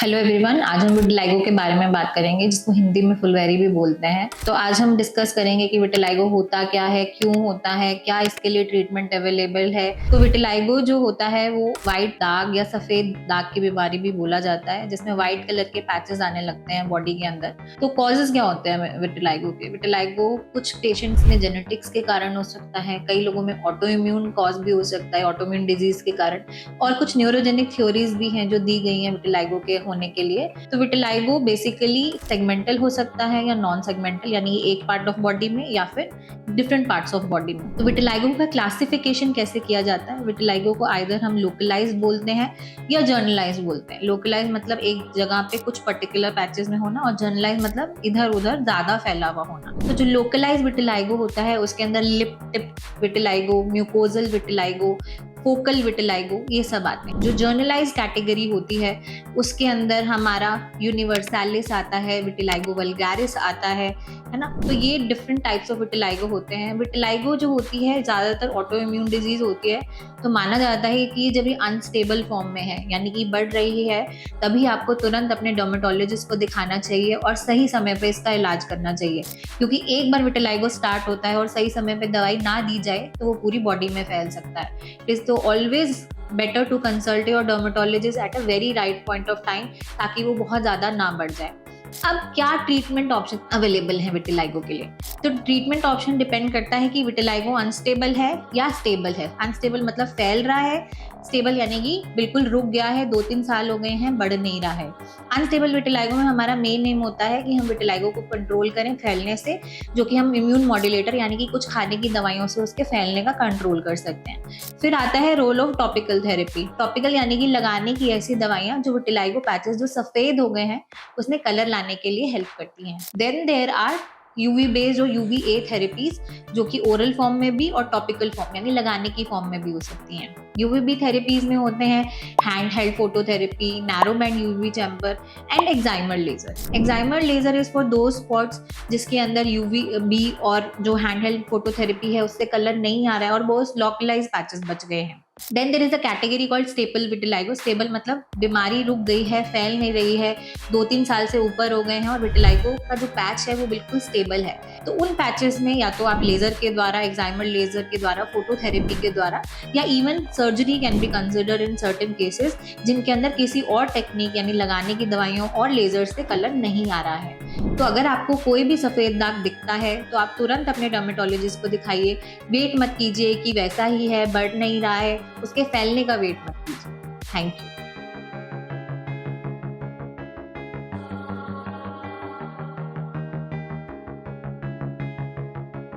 Hello everyone, आज हम vitiligo के बारे में बात करेंगे जिसको हिंदी में फुलवैरी भी बोलते हैं। तो आज हम डिस्कस करेंगे कि विटिलाइगो होता क्या है, क्यों होता है, क्या इसके लिए ट्रीटमेंट अवेलेबल है। तो विटिलाइगो जो होता है वो व्हाइट दाग या सफेद दाग की बीमारी भी बोला जाता है, जिसमें व्हाइट कलर के पैचेस आने लगते हैं बॉडी के अंदर। तो कॉजेज क्या होते हैं विटिलाइगो के? विटिलाइगो कुछ पेशेंट्स में जेनेटिक्स के कारण हो सकता है, कई लोगों में ऑटो इम्यून कॉज भी हो सकता है, ऑटो इम्यून डिजीज के कारण, और कुछ न्यूरोजेनिक थ्योरीज भी हैं जो दी गई हैं विटिलाइगो के होने के लिए। तो विटिलाइगो बेसिकली सेगमेंटल हो सकता है या नॉन सेगमेंटल, यानी एक पार्ट ऑफ बॉडी में या फिर डिफरेंट पार्ट्स ऑफ बॉडी में। तो विटिलाइगो का क्लासिफिकेशन कैसे किया जाता है? विटिलाइगो को आइदर हम लोकलाइज बोलते हैं या जर्नलाइज बोलते हैं। लोकलाइज मतलब एक जगह पे कुछ पर्टिकुलर पैचेस में होना, और जर्नलाइज मतलब इधर उधर ज्यादा फैला हुआ होना। तो जो लोकलाइज विटिलाइगो होता है उसके अंदर lip tip vitiligo, mucosal vitiligo, focal vitiligo, ये सब आते हैं। जो जर्नलाइज कैटेगरी होती है उसके अंदर हमारा यूनिवर्सैलिस आता है, विटिलाइगो वल्गैरिस आता है ना। तो ये डिफरेंट टाइप्स ऑफ विटिलाइगो होते हैं। विटिलाइगो जो होती है ज्यादातर ऑटो इम्यून डिजीज होती है, तो माना जाता है कि जब ये अनस्टेबल फॉर्म में है, यानी कि बढ़ रही है, तभी आपको तुरंत अपने डर्मेटोलॉजिस्ट को दिखाना चाहिए और सही समय पे इसका इलाज करना चाहिए। क्योंकि एक बार विटिलाइगो स्टार्ट होता है और सही समय पे दवाई ना दी जाए तो वो पूरी बॉडी में फैल सकता है। तो always better to consult your dermatologist at a very right point of time, ताकि वो बहुत ज्यादा ना बढ़ जाए। अब क्या ट्रीटमेंट ऑप्शन अवेलेबल है विटिलाइगो के लिए? तो ट्रीटमेंट ऑप्शन डिपेंड करता है कि विटिलाइगो अनस्टेबल है या स्टेबल है। अनस्टेबल मतलब फैल रहा है, स्टेबल यानी कि बिल्कुल रुक गया है, 2-3 साल हो गए हैं, बढ़ नहीं रहा है। अनस्टेबल विटिलाइगो में हमारा मेन एम होता है कि हम विटिलाइगो को कंट्रोल करें फैलने से, जो कि हम इम्यून मॉड्यूलेटर यानी कि कुछ खाने की दवाइयों से उसके फैलने का कंट्रोल कर सकते हैं। फिर आता है role of topical therapy. Topical यानी कि लगाने की ऐसी दवाइयां जो विटिलाइगो पैचेस जो सफेद हो गए हैं उसमें कलर लाने के लिए हेल्प करती हैं। Then there are UV based और यूवीए थेरेपीज, जो कि ओरल फॉर्म में भी और टॉपिकल फॉर्म यानी लगाने की फॉर्म में भी हो सकती हैं। यूवीबी थेरेपीज में होते हैं hand held phototherapy, narrow band UV chamber and excimer laser. Excimer laser is for दो स्पॉट्स जिसके अंदर यूवीबी और जो हैंड हेल्ड फोटोथेरेपी है उससे कलर नहीं आ रहा है और बहुत लोकलाइज पैचेस बच गए हैं। Then there is a category called stable vitiligo. Stable मतलब बीमारी रुक गई है, फैल नहीं रही है, 2-3 साल से ऊपर हो गए हैं और विटिलाइगो का जो पैच है वो बिल्कुल स्टेबल है। तो उन पैचेस में या तो आप लेजर के द्वारा, एक्साइमर लेजर के द्वारा, फोटोथेरेपी के द्वारा, या even surgery can be considered in certain cases जिनके अंदर किसी और टेक्निक यानी लगाने की दवाइयों और लेजर से कलर नहीं आ रहा है। तो अगर आपको कोई भी सफेद दाग दिखता है तो आप तुरंत अपने डर्मेटोलॉजिस्ट को दिखाइए। वेट मत कीजिए कि वैसा ही है, बढ़ नहीं रहा है, उसके फैलने का वेट मत कीजिए। Thank you.